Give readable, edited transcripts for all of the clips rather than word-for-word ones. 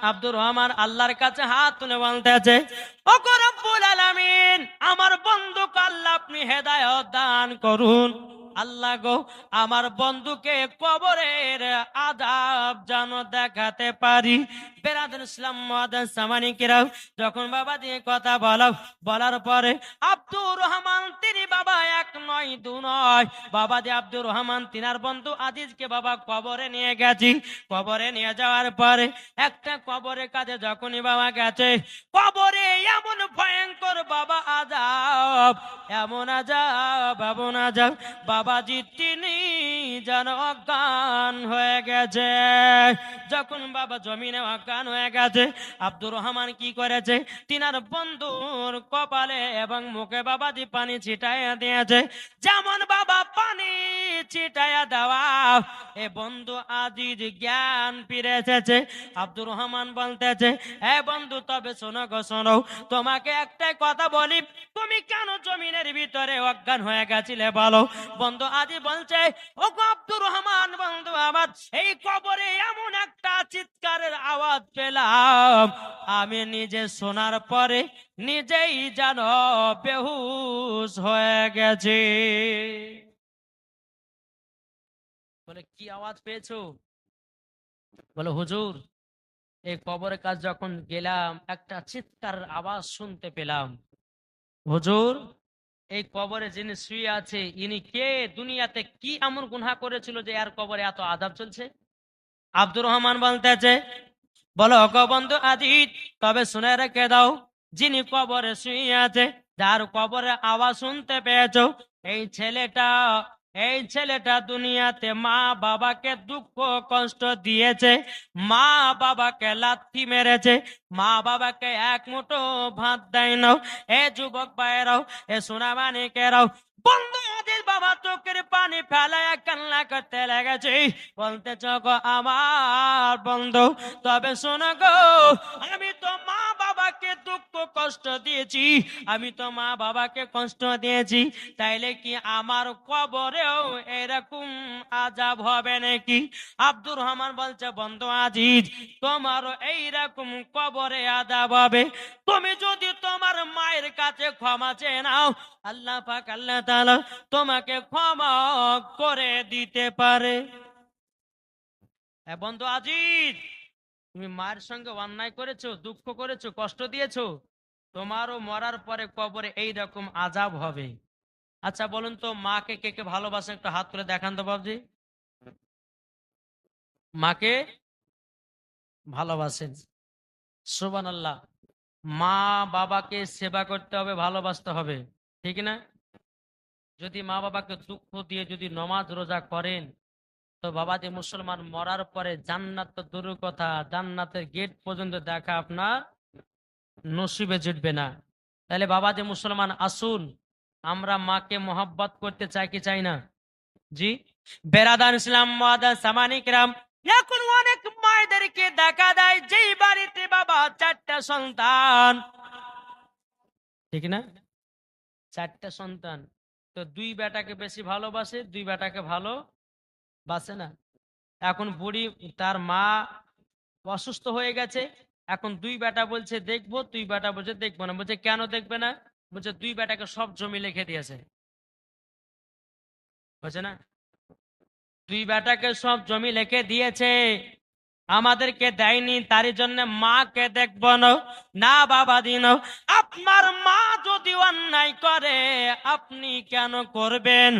আব্দুর রহমান আল্লাহর কাছে হাত তুলে বলতেছে, ওগো রব্বুল আলামিন, আমার বন্ধুকে আল্লাহ আপনি হেদায়েত দান করুন। আল্লাহ গো, আমার বন্ধুকে কবরের আযাব যেন দেখাতে পারি। বেরাদুল ইসলাম মুআদ্দান সামানিকেরাও, যখন বাবা দিয়ে কথা বলার পরে আব্দুর রহমান তিনি বাবা এক নয় দু নয়, বাবা দিয়ে আব্দুর রহমান তিনার বন্ধু আজিজকে বাবা কবরে নিয়ে গেছি। কবরে নিয়ে যাওয়ার পরে একটা কবরের কাছে যখনই বাবা গেছে, কবরে এমন ভয়ঙ্কর বাবা আযাব, এমন আযাব বাবাজি তিনি যেন অজ্ঞান হয়ে গেছে। যখন বাবা জমিনে অজ্ঞান হয়ে গেছে, আব্দুর রহমান কি করেছে, তিনার বন্ধুর কপালে এবং মুখে বাবাজি পানি ছিটাইয়া দিয়েছে। যেমন বাবা পানি ছিটাইয়া দেওয়া, এ বন্ধু আজিজ জ্ঞান ফিরে এসেছে। আব্দুর রহমান বলতেছে, এ বন্ধু তবে শোনো গো শোনো, তোমাকে একটাই কথা বলি, তুমি কেন জমিনের ভিতরে অজ্ঞান হয়ে গেছিলে বলো। বন্ধু আজি বলছে, ও গো আব্দুর রহমান বন্ধু আমার, এই কবরে এমন একটা চিৎকারের আওয়াজ পেলাম, আমি নিজে শোনার পরে নিজেই যেন বেহুশ হয়ে গেছে। বলে কি আওয়াজ পেয়েছো? বলে হুজুর, এই কবরের কাছে যখন গেলাম একটা চিৎকারের আওয়াজ শুনতে পেলাম। হুজুর, এই কবরে যিনি শুয়ে আছে ইনি কে? দুনিয়াতে কি এমন গুনাহ করেছিল যে আর কবরে এত আযাব চলছে? আব্দুর রহমান বলতেছে, বলো গো বন্ধু আজিজ, তবে শুনে রেখে দাও, যিনি কবরে শুয়ে আছে, যার কবরে আওয়াজ শুনতে পেয়েছো, এই ছেলেটা দুনিয়াতে মা বাবাকে দুঃখ কষ্ট দিয়েছে, মা বাবাকে লাথি মেরেছে, মা বাবাকে এক মুঠো ভাত দেয় না। এ যুবক ভাইয়েরাও, এ সোনা মানিকেরাও, বন্ধু আদির বাবা চোখের পানি ফেলায় কান্না করতে লেগেছে। বলতেছ গো আমার বন্ধু, তবে শোনো গো, আমি তো মা বাবাকে দুঃখ কষ্ট দিয়েছি, আমি তো মা বাবাকে কষ্ট দিয়েছি, তাইলে কি আমার কবরেও এরকম আযাব হবে নাকি? আব্দুর রহমান বলছে, বন্ধু আজিজ, তোমারও এইরকম কবরে আযাব হবে। তুমি যদি তোমার মায়ের কাছে ক্ষমা চেয়ে নাও, আল্লাহ পাক আল্লাহ তাআলা তোমাকে ক্ষমা করে দিতে পারে। বন্ধু আজিজ, তুমি মায়ের সঙ্গে অন্যায় করেছো, দুঃখ করেছো, কষ্ট দিয়েছো, তোমারও মরার পরে কবরে এই রকম আযাব হবে। আচ্ছা বলুন তো, মাকে কে কে ভালোবাসেন? একটু হাত তুলে দেখান তো বাবজি। মাকে ভালোবাসেন? সুবহানাল্লাহ। মা বাবাকে সেবা করতে হবে, ভালোবাসতে হবে, ঠিক না? যদি মা বাবাকে দুঃখ দিয়ে যদি নমাজ রোজা করেন, তো বাবাজি মুসলমান মরার পরে জান্নাত তো দূরের কথা, জান্নাতের গেট পর্যন্ত দেখা আপনার নসিবে জুটবে না। তাহলে বাবাজি মুসলমান আসুন, আমরা মাকে মোহাব্বত করতে চাই কি চাই না? জি। বেরাদার ইসলাম মুআদ্দান সামানিকরাম, এখন অনেক মায়েদেরকে দেখা দেয় যেই বাড়িতে বাবা চারটা সন্তান, ঠিক না? চারটা সন্তান, তো দুই বেটাকে বেশি ভালোবাসে, দুই বেটাকে ভালোবাসে না। এখন বুড়ি, তার মা অসুস্থ হয়ে গেছে, এখন দুই বেটা বলছে দেখবো, দুই বেটা বলছে দেখবো না। বলছে কেন দেখবে না? বলছে দুই বেটাকে সব জমি লিখে দিয়েছে। বলছে না, দুই বেটাকে সব জমি লিখে দিয়েছে, আমাদেরকে দেয়নি, তার জন্য মাকে দেখবো না। না বাবা দিন, আপনার মা যদি অন্যায় করে আপনি কেন করবেন?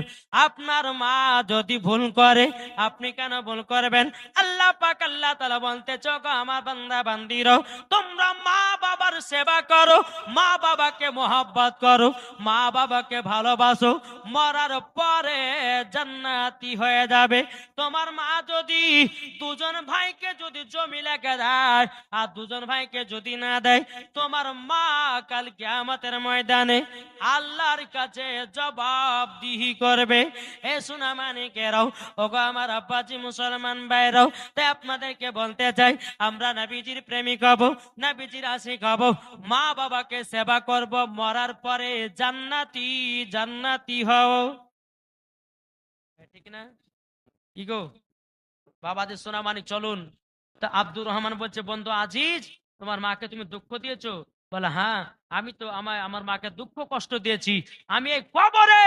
আপনার মা যদি ভুল করে আপনি কেন ভুল করবেন? আল্লাহ পাক আল্লাহ তাআলা বলতে গো আমার বান্দা বান্দিরো, তোমরা মা বাবার সেবা করো, মা বাবাকে মোহাব্বত করো, মা বাবাকে ভালোবাসো, মরার পরে জান্নাতি হয়ে যাবে। তোমার মা যদি দুজন ভাইকে যদি জমি লেখা দেয় আর দুজন ভাইকে যদি না দেয়, তোমার মা কাল কিয়ামতের ময়দানে আল্লাহর কাছে জবাবদিহি করবে। এ সোনা মানিকেরাও, ওগো আমার আব্বাজি মুসলমান ভাইরাও, তাই আপনাদেরকে বলতে চাই, আমরা নবীজির প্রেমিক হব, নবীজির আশিক হব, মা বাবাকে সেবা করব, মরার পরে জান্নাতি হও, ঠিক না? কি গো বাবাজি সোনা মানিক, চলুন তা আব্দুর রহমান বলছে, বন্ধু আজিজ, তোমার মাকে তুমি দুঃখ দিয়েছো? বলে, হ্যাঁ, আমি তো আমার মাকে দুঃখ কষ্ট দিয়েছি। আমি এই কবরে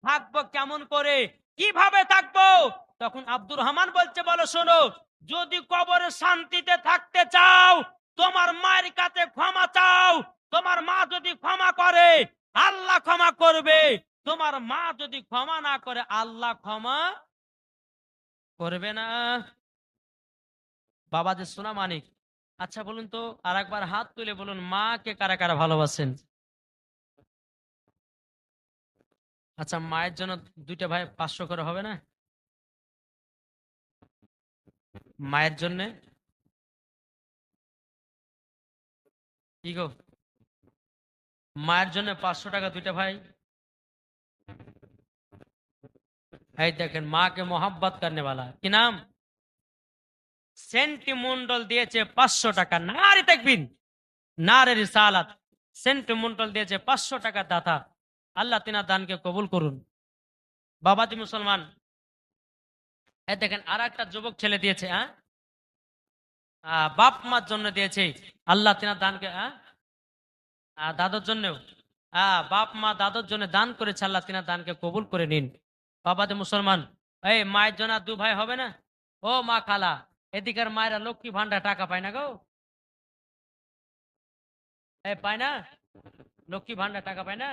থাকবো কেমন করে, কিভাবে থাকবো? তখন আব্দুর রহমান বলছে, বলো শোনো, যদি কবরে শান্তিতে থাকতে চাও, তোমার মায়ের কাছে ক্ষমা চাও। তোমার মা যদি ক্ষমা করে, আল্লাহ ক্ষমা করবে। তোমার মা যদি ক্ষমা না করে, আল্লাহ ক্ষমা করবে না। বাবা যে সোনা মানিক, আচ্ছা বলুন তো, আর একবার হাত তুলে বলুন, মাকে কারা কারা ভালোবাসেন? আচ্ছা, মায়ের জন্য দুইটা ভাই 500 করে হবে না? মায়ের জন্য কি গো, মায়ের জন্য 500 টাকা দুইটা ভাই। এই দেখেন, মাকে মোহাব্বত করনে वाला কি নাম, সেন্টি মন্ডল দিয়েছে 500 টাকা। নারে তাকবীর, নারে রিসালাত। সেন্টি মন্ডল দিয়েছে 500 টাকা দাতা। আল্লাহ তিনার দানকে কবুল করুন। বাবাজি মুসলমান, এই দেখেন আর একটা যুবক ছেলে দিয়েছে, হ্যাঁ, বাপ মার জন্য দিয়েছে। আল্লাহ তিনার দানকে, হ্যাঁ, দাদুর জন্যও, বাপ মা দাদুর জন্য দান করেছে। আল্লাহ তিনার দানকে কবুল করে নিন। বাবাজি মুসলমান, এই মায়ের জন্য দু ভাই হবে না? ও মা খালা, এদিকের মায়েরা লক্ষ্মী ভান্ডার টাকা পায় না গো? এই পায় না? লক্ষ্মী ভান্ডার টাকা পায় না?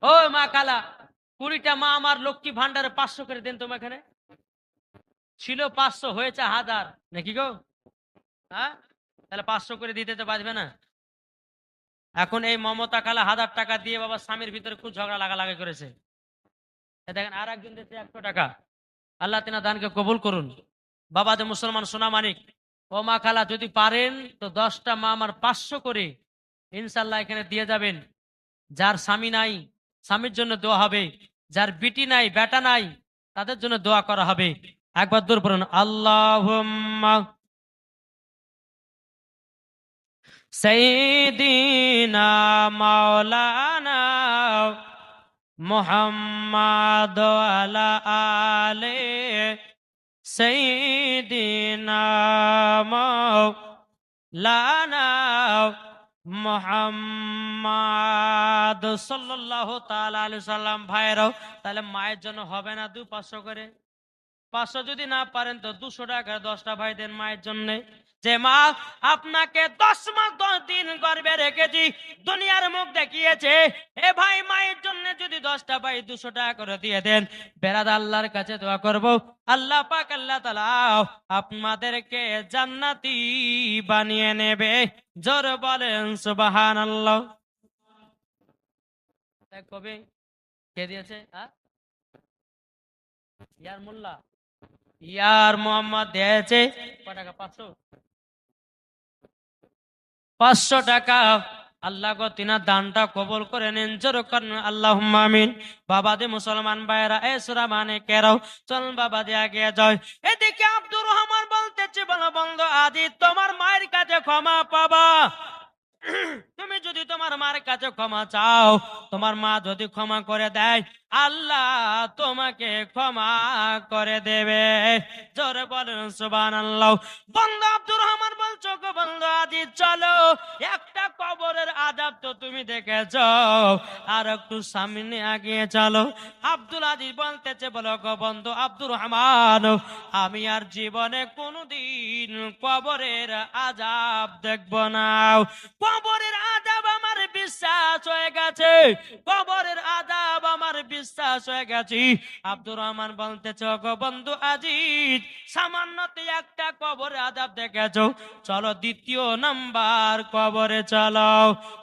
ও মা খালা, 20টা মা আমার লক্ষ্মী ভান্ডারে 500 করে দেন তোমার এখানে। ছিল 500, হয়েছে 1000 নাকি গো? হ্যাঁ, তাহলে 500 করে দিতে তো বাঁচবে না। এখন এই মমতা খালা 1000 টাকা দিয়ে বাবা স্বামীর ভিতরে খুব ঝগড়া লাগালাগি করেছে। দেখেন আর একজন দিচ্ছে 100 টাকা। আল্লাহ তিনা দানকে কবুল করুন। বাবা যে মুসলমান সোনা মানিক, ও মা খালা যদি পারেন তো 10টা মা আমার 500 করে ইনশাল্লাহ এখানে দিয়ে যাবেন। যার স্বামী নাই, স্বামীর জন্য দোয়া হবে। যার বিটি নাই, বেটা নাই, তাদের জন্য দোয়া করা হবে। একবার দূর পড়ুন, আল্লাহুম্মা সাইয়্যিদিনা মাওলানা মুহাম্মাদ আলা আলে সাইয়্যিদিনা মাওলানা মুহাম্মাদ সাল্লাল্লাহু তাআলা আলাইহি সাল্লাম। ভাইরাও, তাহলে মায়ের জন্য হবে না 500 করে? 500 যদি না পারেন তো 200 টাকা 10টা ভাই দেন মায়ের জন্য। যে মা আপনাকে 10 মাস 10 দিন গর্ভে রেখেছি, দুনিয়ার মুখ দেখিয়েছে, এ ভাই মায়ের জন্য যদি 10টা ভাই 200 টাকা করে দিয়ে দেন, বেরাদ আল্লাহর কাছে দোয়া করব, আল্লাহ পাক আল্লাহ তাআলা আপনাদেরকে জান্নাতি বানিয়ে নেবে। জোরে বলেন সুবহানাল্লাহ। কবে কে দিয়েছে? ইয়ার মোল্লা, ইয়ার মোহাম্মদ দিয়েছে কত টাকা? 500 টাকা। আল্লাহ গো তিনার দানটা কবুল করে নিন। জোরে করেন আল্লাহুম্মা আমিন। বাবা দে মুসলমান ভাইরা, এ সূরা মানে কেরাও, চল বাবা দে আগে যাও। এদিকে আব্দুর রহমান বলতেছে, বলো বন্ধু আজি তোমার মায়ের কাছে ক্ষমা পাবা। তুমি যদি তোমার মার কাছে ক্ষমা চাও, তোমার মা যদি ক্ষমা করে দেয়, আল্লাহ তোমাকে ক্ষমা করে দেবে। জোরে বলেন সুবহানাল্লাহ। বন্ধু আব্দুর রহমান বলছো, গো বন্ধু আজি চলো, একটা কবরের আযাব তো তুমি দেখেছ, আর একটু সামনে আগিয়ে চলো। আব্দুল আজিজ বলতেছে, বলো গো বন্ধু আব্দুর রহমান, আমি আর জীবনে কোনোদিন কবরের আযাব দেখব না। কবরের আযাব আমার বিশ্বাস হয়ে গেছে, কবরের আযাব আমার বিশ্বাস হয়ে গেছে। আব্দুর রহমান বলতেছে, গো বন্ধু আজিজ, সামান্যতে একটা কবরের আযাব দেখেছো, চলো দ্বিতীয় নাম্বার কবরে চলো।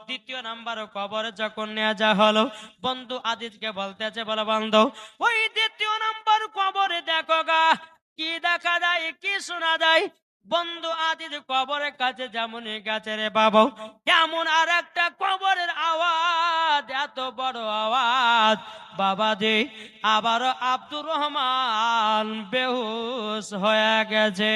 দ্বিতীয় নাম্বার কবরে যখন নিয়ে যা হলো, বন্ধু আজিজকে বলতেছে, বলো বন্ধু ওই দ্বিতীয় নাম্বার কবরে দেখো গা, কি দেখা যায়, কি শোনা যায়? বন্ধু আজিজ কবরের কাছে যেমন গেছে রে বাবা, কেমন আর একটা কবরের আওয়াজ, এত বড় আওয়াজ বাবা যে আবারও আব্দুর রহমান বেহুশ হয়ে গেছে।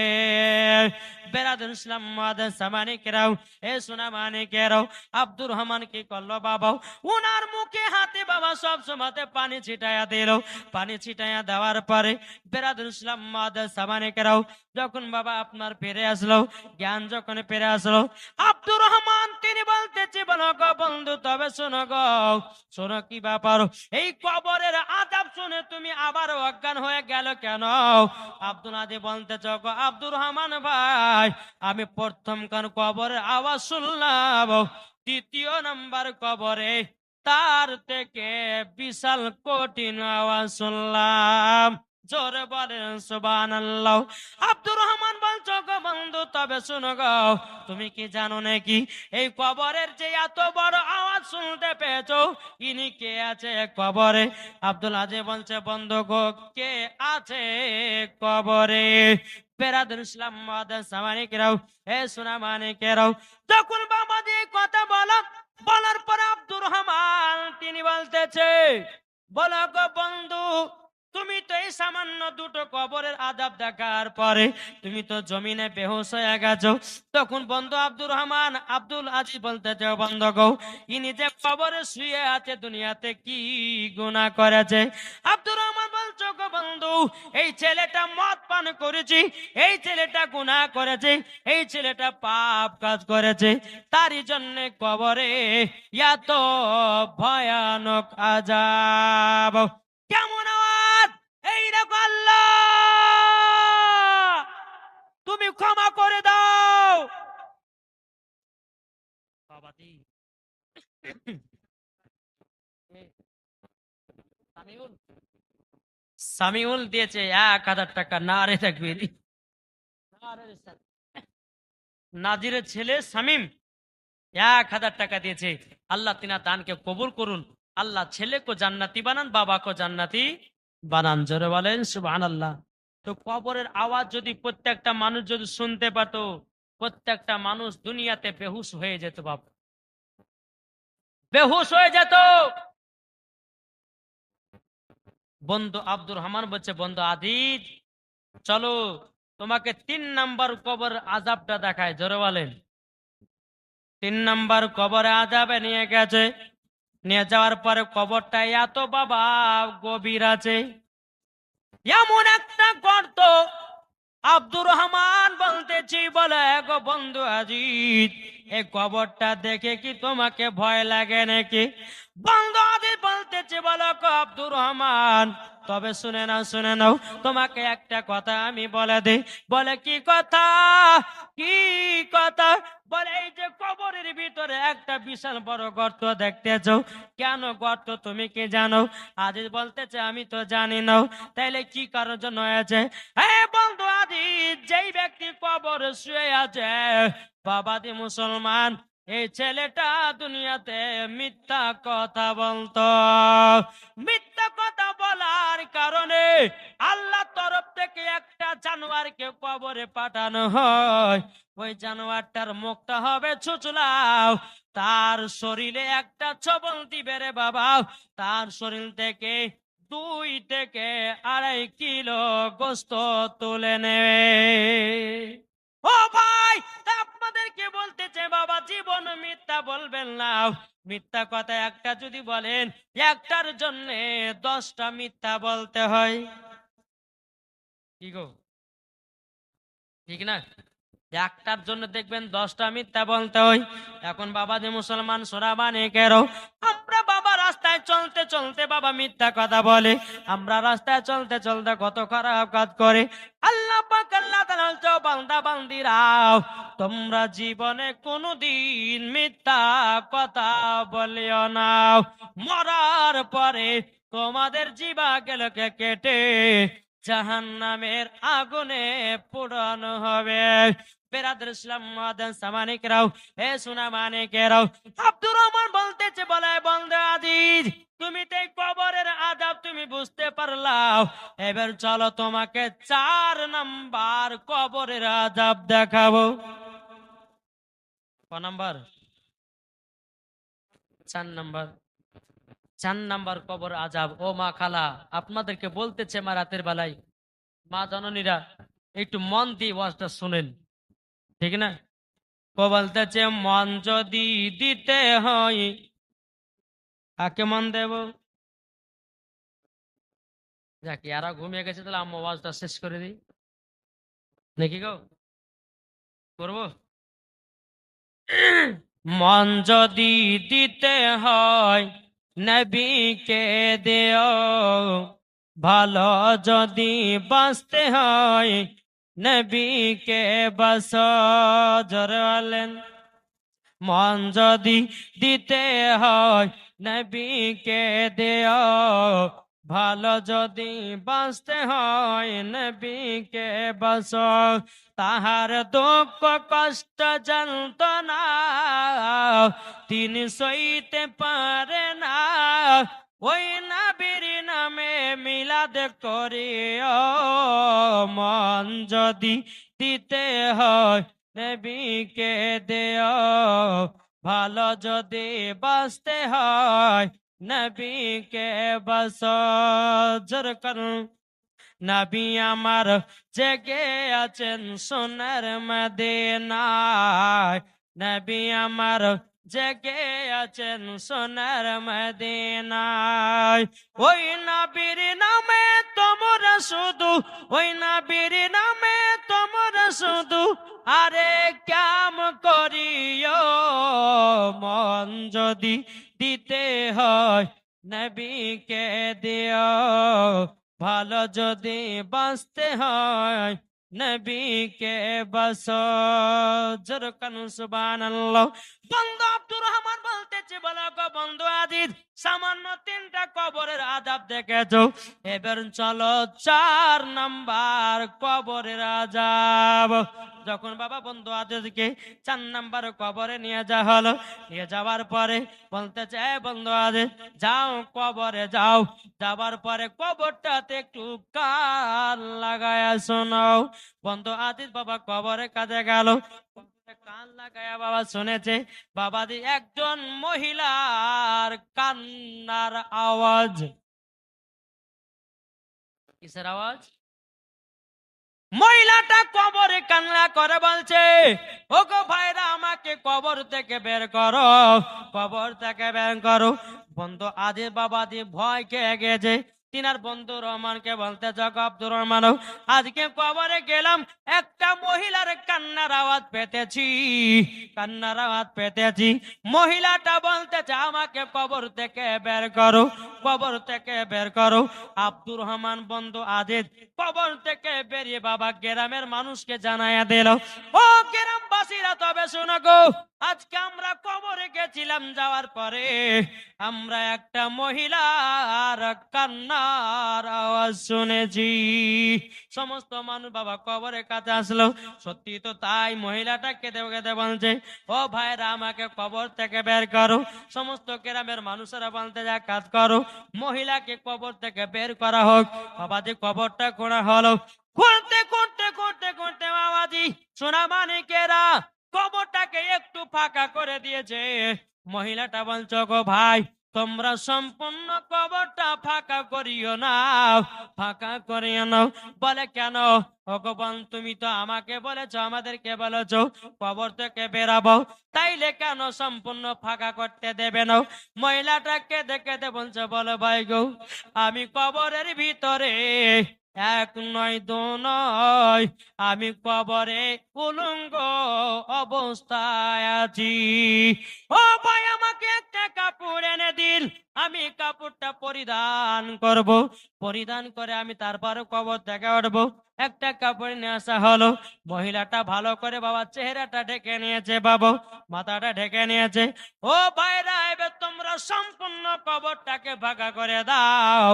বেরাদুল ইসলাম মুআদ্দিন সামানিকেরাও, এ সোনা মানিকেরাও, আব্দুর রহমান কি করলো বাবা, উনার মুখে হাতে বাবা সব সময়তে পানি ছিটাইয়া দিল। পানি ছিটাইয়া দেওয়ার পরে বেরাদুল ইসলাম মুআদ্দিন সামানিকেরাও যখন বাবা আপনার ফিরে আসলো, জ্ঞান যখন ফিরে আসলো, আব্দুর রহমান তিনি বলতেছে, বলো গো বন্ধু, তবে শোনো গো, শোনো কি ব্যাপার, এই কবরের আযাব শুনে তুমি আবার অজ্ঞান হয়ে গেল কেন? আব্দুল আদি বলতেছে, গো আব্দুর রহমান ভাই, আমি প্রথম কান কবরের আওয়াজ শুনলাম, দ্বিতীয় নাম্বার কবরে তার থেকে বিশাল কঠিন আওয়াজ শুনলাম। জোরে বলেন সুবহানাল্লাহ। আব্দুর রহমান বলছো, গো বন্ধু, তবে শুনো গো, তুমি কি জানো নাকি এই কবরের যে এত বড় আওয়াজ শুনতে পেয়েছো, ইনি কে আছে কবরে? আব্দুল আজিজ বলছে, বন্ধু গো, কে আছে কবরে? বেরাদুল ইসলাম মুআদ্দিন সামানিকেরাও, এ সোনা মানিকেরাও, যখন বাবা দিয়ে কথা বলার পরে আব্দুর রহমান তিনি বলতেছে, বলো গো বন্ধু, তুমি তো এই সামান্য দুটো কবরের আযাব দেখার পরে তুমি তো জমিনে বেহুশ হয়ে গেছো। তখন বন্ধু আব্দুর রহমান আব্দুল আজিজ বলতেছে, বন্ধু গো, ইনি যে কবরে শুয়ে আছে দুনিয়াতে কি গুনাহ করেছে? আব্দুর রহমান বলছো, গো বন্ধু, এই ছেলেটা মদ পান করেছে, এই ছেলেটা গুনাহ করেছে, এই ছেলেটা পাপ কাজ করেছে, তারই জন্য কবরে এত ভয়ানক আযাব। কেমন আওয়াজ? এই দেখো আল্লাহ, তুমি ক্ষমা করে দাও। বাবাজি, সামিউল দিয়েছে 1000 টাকা। না রে তাকবীর। নাজিরের ছেলে শামীম 1000 টাকা দিয়েছে। আল্লাহ তিনা দানকে কবুল করুন। আল্লাহ ছেলেকে জান্নাতি বানান, বাবাকে জান্নাতি বানান। জোরে বলেন সুবহানাল্লাহ। তো কবরের আওয়াজ যদি প্রত্যেকটা মানুষ যদি শুনতে পাতো, প্রত্যেকটা মানুষ দুনিয়াতে বেহুশ হয়ে যেত, বাবা বেহুশ হয়ে যেত। বন্ধু আব্দুর রহমান বলছে, বন্ধু আদিজ, চলো তোমাকে 3 নাম্বার কবর আযাবটা দেখায়। জোরে বলেন। 3 নাম্বার কবরে আযাবে নিয়ে গেছে। নিয়ে যাওয়ার পরে কবরটা এত বাবা গভীর আছে, এমন একটা গর্ত। আব্দুর রহমান বলতেছি, বলে, গো বন্ধু আজিজ, এই কবরটা দেখে কি তোমাকে ভয় লাগে নাকি? বন্ধু আজিজ বলতেছি, বলো গো আব্দুর রহমান, তবে শুনে নাও, তোমাকে একটা কথা আমি বলে দিই। বলে, কি কথা? কি কথা? বলে, এই যে কবরের ভিতরে একটা বিশাল বড় গর্ত দেখতেছো, কেন গর্ত তুমি কি জানো? আজিজ বলতেছে, আমি তো জানি না। তাইলে কি কারোর জন্য হয়েছে? বন্ধু আজিজ, যেই ব্যক্তি কবরে শুয়ে আছে, বাবাদি মুসলমান, এই ছেলেটা দুনিয়াতে মিথ্যা কথা বলতো। মিথ্যা কথা বলার কারণে আল্লাহ তরফ থেকে একটা জানোয়ারকে কবরে পাঠানো হয়। ওই জানোয়ারটার মুখটা হবে ছুচলাও, তার শরীরে একটা ছবল দিবে রে বাবা, তার শরীর থেকে 2 থেকে 2.5 কিলো গোস্ত তুলে নেবে। ও ভাই, তা আপনাদেরকে বলতেছে, বাবা জীবন মিথ্যা বলবেন না। মিথ্যা কথা একটা যদি বলেন, একটার জন্য 10টা মিথ্যা বলতে হয়। কি গো, ঠিক না? একটার জন্য দেখবেন 10টা মিথ্যা বলতে হয়। এখন বাবা যে মুসলমান সোনা মানিকেরও, আমরা বাবা রাস্তায় চলতে চলতে বাবা মিথ্যা কথা বলে, আমরা রাস্তায় চলতে চলতে কত খারাপ কাজ করে। আল্লাহ পাক আল্লাহ তাআলা বলছে, বান্দা বান্দিরাও, তোমরা জীবনে কোনোদিন মিথ্যা কথা বলিও না। মরার পরে তোমাদের জিহ্বাগুলোকে কেটে জাহান্নামের আগুনে পোড়ানো হবে। বেরাদুল ইসলাম মুআদ্দিন সামানিকেরাও, এ সোনা মানিকেরাও, আব্দুর রহমান বলতেছে, বলে, বন্ধু আজিজ, তুমি তো এই কবরের আযাব তুমি বুঝতে পারলাও, এবার চলো তোমাকে 4 নাম্বার কবরের আযাব দেখাবো। ক নাম্বার? 4 নাম্বার। 4 নাম্বার কবর আযাব। ও মা খালা, আপনাদেরকে বলতেছে, মা রাতের বেলায়, মা জননীরা, একটু মন দিয়ে ওয়াজটা শুনেন। ঠিক না? বলতেছে মন যদি দিতে হয়, কাকে মন দেব? যাক, ইয়ারা ঘুমিয়ে গেছে, তাহলে আম্মু আওয়াজটা শেষ করে দিই নাকি গো? করবো? মন যদি দিতে হয় নবীকে দেও, ভালো যদি বাঁচতে হয় নবীকে বাস। জোরে বলেন। মন যদি দিতে হয় নবীকে দেও, ভালো যদি বাঁচতে হয় নবীকে বাস। তাহার দুঃখ কষ্ট যন্ত্রণা তিনি সইতে পারে না, ওই নবীর নামে মিলাদ করিও। মন যদি দিতে হয় নবীকে দেও, ভালো যদি বাঁচতে হয় নবীকে বাস। জোর করুন। নবী আমার জেগে আছেন সোনার মদিনায়, নবী আমার জেগে আছেন সোনার মদিনায়। ওই নবীর নামে তোমরা শুধু, ওই নবীর নামে তোমরা শুধু আরে কাম করিও। মন যদি দিতে হয় নবীকে দিও, ভালো যদি বাঁচতে হয় নবীকে বাস। জোর কানু সুবহানাল্লাহ। বন্ধু আব্দুর রহমান বলতেছে, বলো গো বন্ধু আজিজ, সামান্য 3টা কবরের আযাব দেখেছো, এবার চলো 4 নাম্বার কবরের আযাব। যখন বাবা বন্ধু আজিজকে 4 নাম্বার কবরে নিয়ে যাওয়া হলো, নিয়ে যাওয়ার পরে বলতেছে, বন্ধু আজিজ যাও কবরে যাও, যাবার পরে কবরটাতে একটু কান লাগায়া শোনাও। বন্ধু আজিজ বাবা কবরে কাজে গেল, কান লাগায়া বাবা শুনেছে বাবাজি একজন মহিলার কান্নার আওয়াজ। কিসের আওয়াজ? মহিলাটা কবরে কান্না করে বলছে, ও গো ভাইরা আমাকে কবর থেকে বের করো, কবর থেকে বের করো। বন্ধু আদির বাবাজি ভয় খেয়ে গেছে, তিনার বন্ধু রহমানকে বলতে, যাক আব্দুর রহমান, আজকে কবরে গেলাম, একটা মহিলার কান্নার আওয়াজ পেতেছি, কান্নার আওয়াজ পেতেছি। মহিলাটা বলতেছে আমাকে কবর থেকে বের করো, কবর থেকে বের করো। আব্দুর রহমান বন্ধু আজিজ কবর থেকে বেরিয়ে বাবা গ্রামের মানুষকে জানাইয়া দিল, ও গ্রামবাসীরা তবে শোনো গো, আজকে আমরা কবরে গেছিলাম, যাওয়ার পরে আমরা একটা মহিলার কান্নার আওয়াজ শুনেছি। সমস্ত মানুষ বাবা কবরে কাছে আসলো, সত্যি তো তাই, মহিলাটা কেঁদে কেঁদে বলছে, ও ভাইরা আমাকে কবর থেকে বের করো। সমস্ত গ্রামের মানুষেরা বলতে, যা কাজ করো, মহিলাকে কবর থেকে বের করা হোক। বাবাজি কবরটা খোঁড়া হলো, খুঁড়তে খুঁড়তে খুঁড়তে খুঁড়তে বাবাজি সোনা মানিকেরা কবরটাকে একটু ফাঁকা করে দিয়েছে। মহিলাটা বলছো, গো ভাই তোমরা সম্পূর্ণ কবরটা ফাঁকা করিও না, ফাঁকা করিও না। বলে কেন? ভগবান তুমি তো আমাকে বলেছো, আমাদেরকে বলেছো কবর থেকে বেরাবো, তাইলে কেন সম্পূর্ণ ফাঁকা করতে দেবে না? মহিলাটাকে দেখে বলছে, বলো ভাই গো, আমি কবরের ভিতরে এক নয় দু নয়, আমি কবরে উলঙ্গ অবস্থায় আছি। ও ভাই আমাকে একটা কাপড় এনে দিন, আমি কাপড়টা পরিধান করব, পরিধান করে আমি তারপরে কবর থেকে উঠবো। একটা কাপড় নিয়ে আসা হলো, মহিলাটা ভালো করে বাবা চেহারাটা ঢেকে নিয়েছে, বাবা মাথাটা ঢেকে নিয়েছে। ও ভাইরা এবার তোমরা সম্পূর্ণ কবরটাকে ভাগা করে দাও।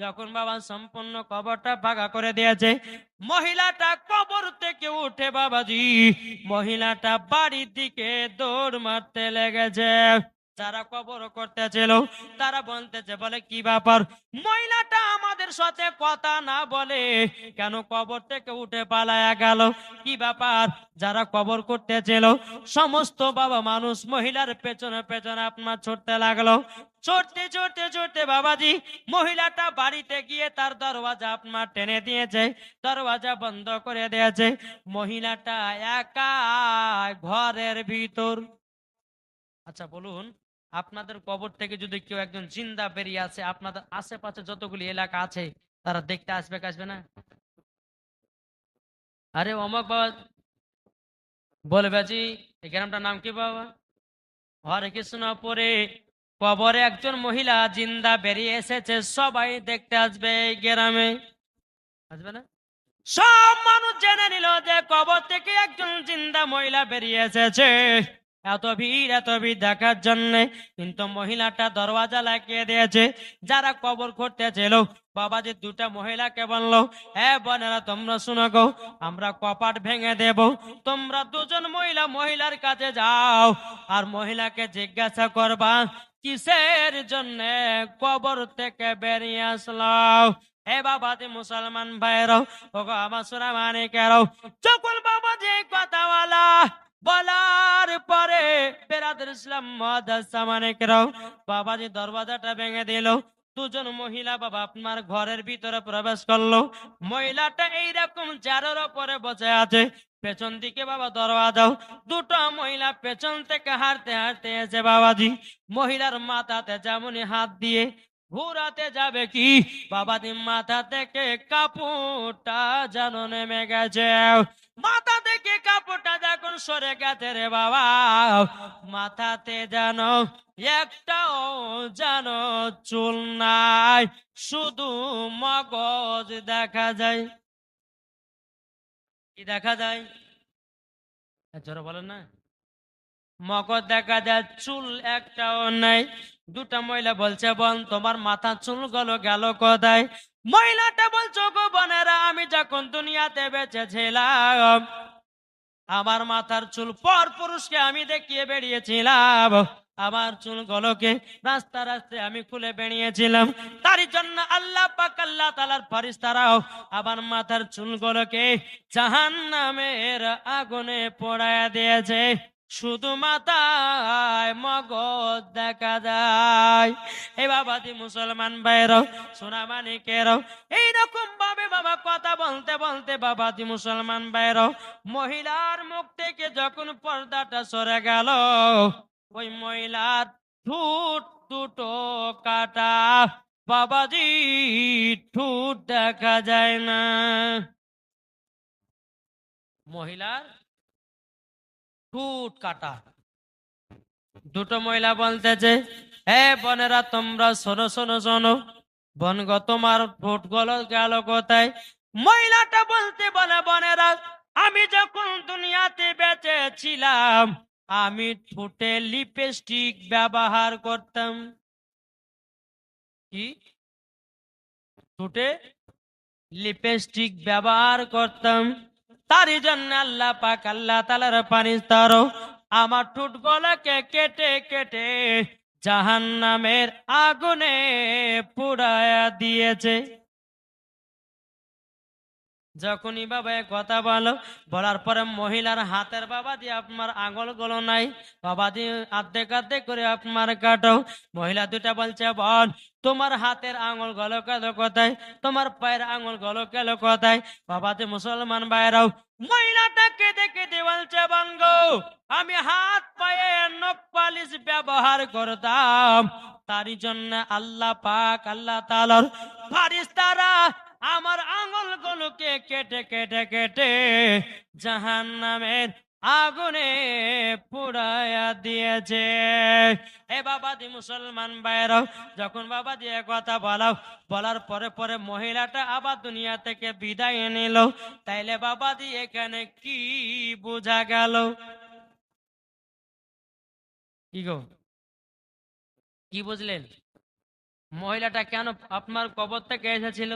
যখন বাবা সম্পূর্ণ কবরটা ভাগা করে দিয়েছে, মহিলাটা কবর থেকে উঠে বাবাজি মহিলাটা বাড়ির দিকে দৌড় মারতে লেগেছে। যারা কবর করতেছিল তারা বলতেছে, বলে কি ব্যাপার, মহিলাটা আমাদের সাথে কথা না বলে কেন কবর থেকে উঠে পালায়া গেল, কি ব্যাপার? যারা কবর করতেছিল সমস্ত বাবা মানুষ মহিলার পেছনে পেছনে আপনার ছুটতে লাগলো। ছুটতে ছুটতে ছুটতে বাবাজি মহিলাটা বাড়িতে গিয়ে তার দরওয়াজা আপনার টেনে দিয়েছে, দরওয়াজা বন্ধ করে দিয়েছে। মহিলাটা একা ঘরের ভিতর। আচ্ছা বলুন, আপনাদের কবর থেকে যদি কেউ একজন জিন্দা বেরিয়ে আছে, আপনাদের আশেপাশে যতগুলি এলাকা আছে তারা দেখতে আসবে কি আসবে না? আরে অমক বাবা বলবে, জি এই গ্রামটার নাম কি বাবা? হরে কৃষ্ণ পরে কবরে একজন মহিলা জিন্দা বেরিয়ে এসেছে, সবাই দেখতে আসবে এই গ্রামে, আসবে না? সব মানুষ জেনে নিল যে কবর থেকে একজন জিন্দা মহিলা বেরিয়ে এসেছে। এত ভিড় দেখার জন্য কিন্তু মহিলাটা দরওয়াজা লাগিয়ে দিয়েছে। যারা কবর করতেছিল বাবাজি দুটা মহিলাকে বললো, হ্যাঁ বোনেরা তোমরা শুনো গো, আমরা কপাট ভেঙে দেব, তোমরা দুজন মহিলার কাছে যাও আর মহিলাকে জিজ্ঞাসা করবা কিসের জন্য কবর থেকে বেরিয়ে আসলাম। হে বাবাজি মুসলমান ভাইরাও, ওগো আমার সোনা মানিকেরাও, যখন বাবাজি কথা বলার পরে বেরাদুল ইসলাম মাদ্রাসা মানিকেরাও বাবাজি দরওয়াজাটা ভেঙে দিল। দুজন মহিলা বাবা আপনার ঘরের ভিতরে প্রবেশ করলো। মহিলাটা এইরকম চেয়ারের উপরে বসে আছে, পেছন দিকে বাবা দরওয়াজাও। দুটো মহিলা পেছন থেকে হাঁটতে হাঁটতে এসে বাবাজি মহিলার মাথাতে যেমনই হাত দিয়ে ঘুরাতে যাবে কি বাবাজি মাথা থেকে কাপড়টা যেন নেমে গেছে। মাথা থেকে কাপড়টা যখন সরে গেছে রে বাবা, মাথাতে যেন একটাও যেন চুল নাই, শুধু মগজ দেখা যায়। কি দেখা যায়? জোরে বলেন না। মগজ দেখা যায়, চুল একটাও নাই। দুটা মহিলা বলছে, বোন তোমার মাথা চুল গেল কোথায়? মহিলাটা বলছো, গো বোনেরা আমি যখন দুনিয়াতে বেঁচে ছিলাম আমার মাথার চুল পর পুরুষকে আমি দেখিয়ে বেরিয়েছিলাম, আমার চুল গলকে রাস্তা রাস্তায় আমি খুলে বেরিয়েছিলাম। তার জন্য আল্লাহ পাক আল্লাহ তাআলার ফেরেশতারাও আমার মাথার চুল গলকে জাহান্নামের আগুনে পোড়ায়া দিয়েছে, শুধু মাথায় মগজ দেখা যায়। এই বাবাজি মুসলমান ভাইরাও সোনা মানিকেরাও এইরকম ভাবে বাবা কথা বলতে বলতে বাবাজি মুসলমান ভাইরাও মহিলার মুখ থেকে যখন পর্দাটা সরে গেল, ওই মহিলার ঠোঁট দুটো কাটা, বাবাজি ঠোঁট দেখা যায় না। মহিলার ঠোঁট কাটা। দুটো মহিলা বলতেছে, হে বোনেরা তোমরা শোনো শোনো শোনো, বোন গো তোমার ঠোঁট গেল কোথায়? মহিলাটা বলতে বলে, বোনেরা আমি যখন দুনিয়াতে বেঁচে ছিলাম আমি ঠোঁটে লিপস্টিক ব্যবহার করতাম। কি? ঠোঁটে লিপস্টিক ব্যবহার করতাম, তারই জন্য আল্লাহ পাক আল্লাহ তাআলার ফেরেশতারা আমার ঠোঁট গলাকে কেটে কেটে জাহান্নামের আগুনে পুড়ায়া দিয়েছে। যখনই বাবা কথা বলার পরে মহিলার হাতের বাবাজি আপনার আঙুল গুলো নাই, বাবাজি আর্ধেক আর্ধেক করে আপনার কাটো। মহিলা দুটা বলছে, বোন তোমার হাতের আঙুল গেল কোথায়, তোমার পায়ের আঙুল গেল কোথায়? বাবাজি মুসলমান ভাইরাও মহিলাটাকে দেখে বলছে, বোন গো আমি হাত পায়ে নখ পালিশ ব্যবহার করতাম, তারই জন্য আল্লাহ পাক আল্লাহ তাআলার ফেরেশতারা আমার আঙুল গুলোকে কেটে কেটে কেটে জাহান্নামের আগুনে পুড়াইয়া দিয়েছে। এ বাবাজি মুসলমান ভাইরাও যখন বাবাজি কথা বলার পরে পরে মহিলাটা আবার দুনিয়া থেকে বিদায় নিল। তাইলে বাবাজি এখানে কি বোঝা গেল? কি গো, কি বুঝলেন? মহিলাটা কেন আপনার কবর থেকে এসেছিল?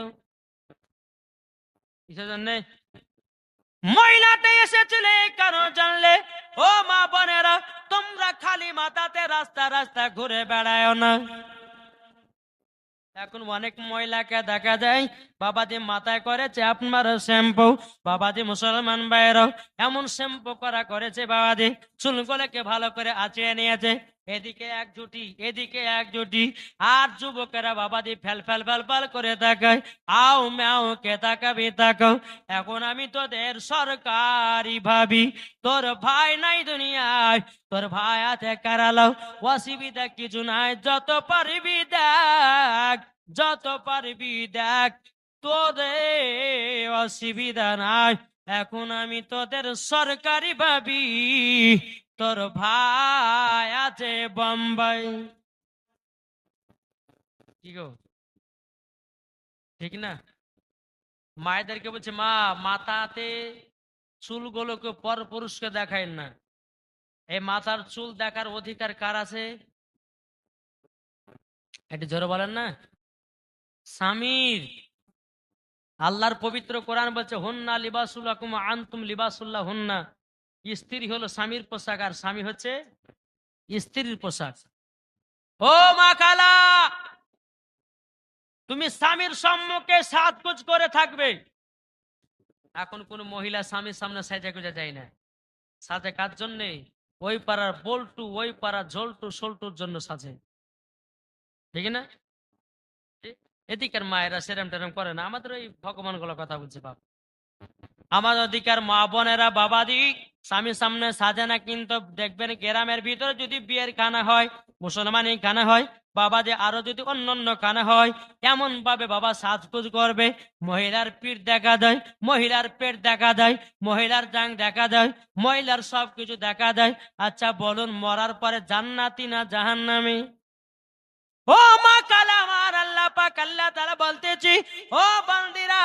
কিসের জন্য মহিলাটা এসেছিল এই কারণ জানলে? ও মা বোনেরা তোমরা তোমরা খালি মাথাতে রাস্তা রাস্তা ঘুরে বেড়ায় না। এখন অনেক মহিলাকে দেখা যায় বাবাজি মাথায় করেছে আপনার শ্যাম্পু। বাবাজি মুসলমান ভাইরাও এমন শ্যাম্পু করা করেছে, বাবাজি চুলগুলোকে ভালো করে আঁচিয়ে নিয়েছে, এদিকে এক জুটি এদিকে এক জুটি। আর যুবকেরা বাবাজি ফেল ফেল ফেল ফেল করে তাকায়, আও ম্যাও কে তাকাবি তাকাও। এখন আমি তোদের সরকারি ভাবি, তোর ভাই নাই দুনিয়ায়, তোর ভাই আছে কারালাও, অসুবিধা কিছু নাই, যত পারবি দেখ, যত পারবি দেখ, তোদের অসুবিধা নাই। এখন আমি তোদের সরকারি ভাবি, তোর ভাই আছে বোম্বাই। কি গো, ঠিক না? মায়েদেরকে বলছে, মা মাথাতে চুলগুলোকে পর পুরুষকে দেখায় না, এই মাথার চুল দেখার অধিকার কার আছে? একটু জোরে বলেন না। স্বামীর। আল্লাহর পবিত্র কোরআন বলছে, হুন্না লিবাসুল্লাকুম আনতুম লিবাসুল্লাহ হুন্না। স্ত্রী হলো স্বামীর পোশাক, আর স্বামী হচ্ছে স্ত্রীর পোশাক। ও মা খালা, তুমি স্বামীর সম্মুখে সাজগোজ করে থাকবে। এখন কোন মহিলা স্বামীর সামনে সাজা গুজা যায় না। সাজে কার জন্যে? ওই পাড়ার বল্টু, ওই পাড়ার ঝোলটু সোলটুর জন্য সাজে, ঠিক না? এদিকের মায়েরা সেরম টেরম করে না, আমাদের ওই ভগবান গুলো কথা বলছে বাপ। আমার অধিকার মা বোনেরা বাবাজি স্বামীর সামনে সাজে না, কিন্তু দেখবেন গ্রামের ভিতরে যদি বিয়ের খানা হয়, মুসলমানি খানা হয়, বাবাজি আরো যদি অন্যান্য খানা হয়, এমন ভাবে বাবা সাজগুজ করবে, মহিলার পিঠ দেখা যায়, মহিলার পেট দেখা যায়, মহিলার জাং দেখা যায়, মহিলার সবকিছু দেখা যায়। আচ্ছা বলুন, মরার পরে জান্নাতি না জাহান্নামী? ও মা কালামার আল্লাহ পাক আল্লাহ তাআলা বলতেছি, ও বান্দিরা,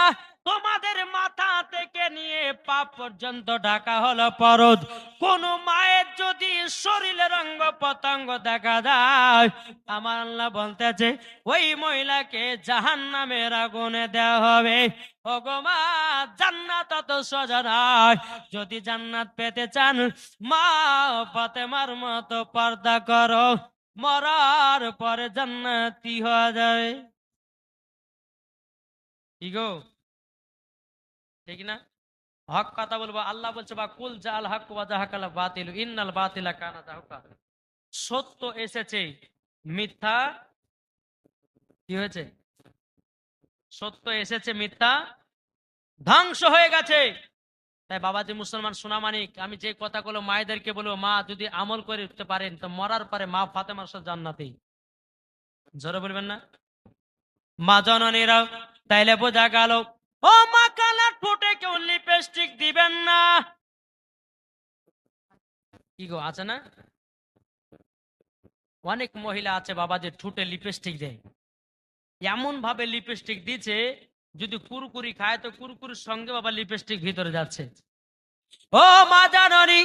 তোমাদের মাথা থেকে নিয়ে পা পর্যন্ত ঢাকা হলো পরদ। কোন মায়ের যদি শরীরের অঙ্গ পতঙ্গ দেখা যায়, আমার আল্লাহ বলতেছে ওই মহিলাকে জাহান্নামের আগুনে দেওয়া হবে। ওগো মা, জান্নাত অত সোজা নয়। যদি জান্নাত পেতে চান, মা ফাতেমার মতো পর্দা করো, মরার পরে জান্নাতি হওয়া যাবে। কি গো, ঠিক না? হক কথা বলবো। আল্লাহ বলছে, বা কুল জাল হক ওয়া জাহাকাল বাতিল ইন্নাল বাতিলা কানা যাহুকা। সত্য এসেছে, মিথ্যা কি হয়েছে? সত্য এসেছে, মিথ্যা ধ্বংস হয়ে গেছে। তাই বাবাজি মুসলমান সোনামানিক, আমি যে কথাগুলো মায়েদেরকে বলবো, মা যদি আমল করে উঠতে পারেন তো মরার পরে মা ফাতেমার সাথে জান্নাতি। জোরে বলবেন না? মা জননীরা, তাইলে বোঝা গেল, ও মা কালা ঠোঁটে কেউ লিপস্টিক দিবেন না। কি গো, আছে না? অনেক মহিলা আছে বাবা যে ঠোঁটে লিপস্টিক দেয়, এমন ভাবে লিপস্টিক দিচ্ছে, যদি কুরকুরি খায় তো কুরকুরির সঙ্গে বাবা লিপস্টিক ভিতরে যাচ্ছে। ও মা জননী,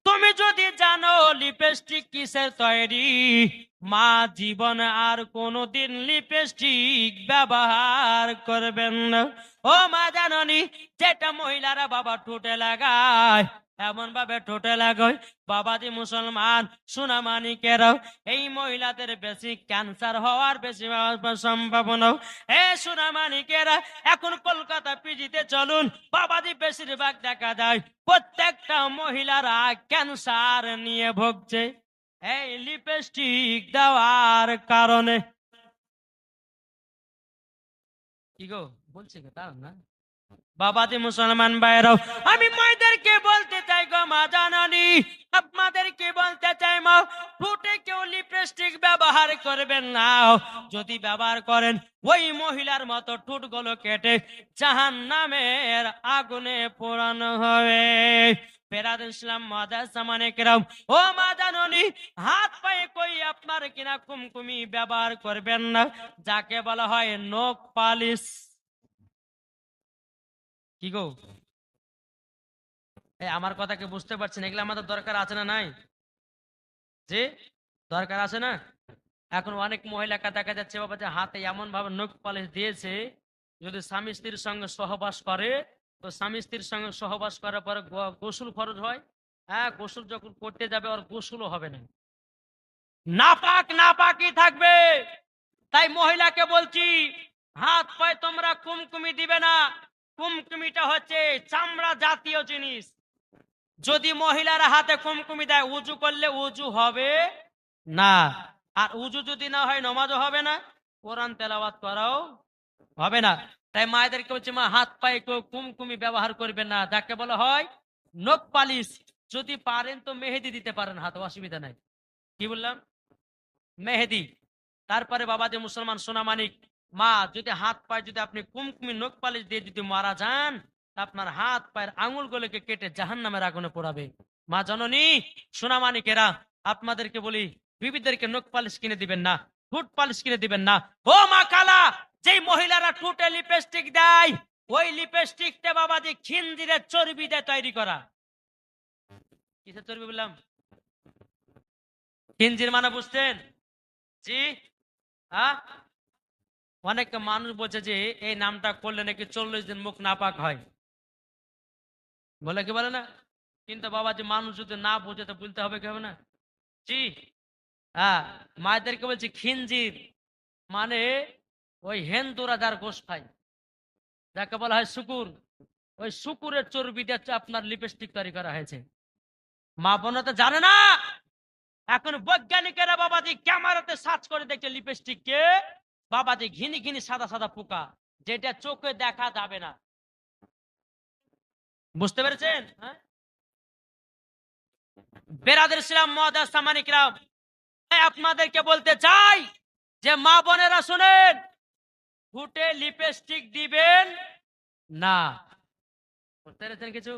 তুমি যদি জানো লিপস্টিক কিসের তৈরি, মা জীবন আর কোনোদিন লিপস্টিক ব্যবহার করবেন না। ও মা জাননি, যেটা মহিলারা বাবা ঠোঁটে লাগায়, এমন ভাবে ঠোঁটে লাগায় বাবাজি মুসলমান সোনামানিকেরাও, এই মহিলাদের বেশি ক্যান্সার হওয়ার বেশি সম্ভাবনা। এ সোনামানিকেরা, এখন কলকাতা পিজিতে চলুন, বাবাজি বেশিরভাগ দেখা যায় প্রত্যেকটা মহিলারা ক্যান্সার নিয়ে ভুগছে এই লিপস্টিক দেওয়ার কারণে। কি গো, বলছি তা না বাবাজি মুসলমান ভাইরাও, আমি মায়েদেরকে বলতে চাই গো মা জাননী, আপনাদেরকে বলতে চাই মা, ঠোঁটে কেউ লিপস্টিক ব্যবহার করবেন না। যদি ব্যবহার করেন, ওই মহিলার মতো ঠোঁটগুলো কেটে জাহান্নামের আগুনে পোড়ানো হবে। ইসলাম মাদাসামানেকেরাম, ও মা জাননী, হাত পায়ে কই আপনার কিনা কুমকুমি ব্যবহার করবেন না, যাকে বলা হয় নখ পালিশ। কি গো, আমার কথা কি বুঝতে পারছেন? এগুলো আমাদের দরকার আছে না নাই? যে দরকার আছে না? এখন অনেক মহিলাকে দেখা যাচ্ছে বাবা যে হাতে এমন ভাবে নখ পালিশ দিয়েছে, যদি স্বামী স্ত্রীর সঙ্গে সহবাস করে তো স্বামী স্ত্রীর সঙ্গে সহবাস করার পরে গোসল ফরজ হয়, হ্যাঁ, গোসল যখন করতে যাবে ওর গোসলও হবে না, নাপাক নাপাকই থাকবে। তাই মহিলাকে বলছি, হাত পায়ে তোমরা কুমকুমি দিবে না। কুমকুমিটা হচ্ছে চামড়া জাতীয় জিনিস। যদি মহিলারা হাতে কুমকুমি দেয়, উজু করলে উজু হবে না। আর উজু যদি না হয়, নমাজও হবে না, কোরআন তেলাওয়াত করাও হবে না। তাই মায়েদেরকে বলছে, মা হাত পায়ে কেউ কুমকুমি ব্যবহার করবেন না। যাকে বলা হয় নখ পালিশ। যদি পারেন তো মেহেদি দিতে পারেন হাতে, অসুবিধা নাই। কি বললাম? মেহেদি। তারপরে বাবা যে মুসলমান সোনামানিক, মা যদি হাত পায়ে যদি আপনি কুমকুমি নখ পালিশ দিয়ে যদি মারা যান, তা আপনার হাত পায়ের আঙুলগুলোকে কেটে জাহান্নামের আগুনে পোড়াবে। মা জননী, সোনামানিকেরা, আপনাদেরকে বলি, বিবিদেরকে নখ পালিশ কিনে দিবেন না, ঠোঁট পালিশ কিনে দিবেন না। ও মা কালা, যেই মহিলারা ঠোঁটে লিপস্টিক দেয়, ওই লিপস্টিকটা বাবাজি খিনজিরের চর্বি দিয়ে তৈরি করা। কিসের চর্বি বললাম? খিনজির মানে বুঝছেন? জি। হ্যাঁ, অনেক মানুষ বলছে যে এই নামটা করলে নাকি 40 দিন মুখ নাপাক হয়, বলে কি বলে না? কিন্তু বাবা যে মানুষ যদি না বোঝে তো বলতে হবে, কি হবে না? জি। হ্যাঁ, মায়েদেরকে বলছি খিনজির মানে ওই হিন্দুরা যার গোশ খায়, যাকে বলা হয় শুকুর, ওই শুকুরের চর্বি দিয়ে আপনার লিপস্টিক তৈরি করা হয়েছে। মা বোন তো জানে না। এখন বৈজ্ঞানিকেরা বাবাজি ক্যামেরাতে সার্চ করে দেখছে লিপস্টিক কে বাবাজি ঘিনি ঘিনি সাদা সাদা পোকা, যেটা চোখে দেখা যাবে না। বুঝতে পেরেছেন? হ্যাঁ, বেরাদের ইসলাম মুআদ্দাস সামানিকরাম, আপনাদেরকে বলতে চাই যে মা বোনেরা শুনেন, ঠোঁটে লিপস্টিক দিবেন না। বুঝতে পেরেছেন কিছু?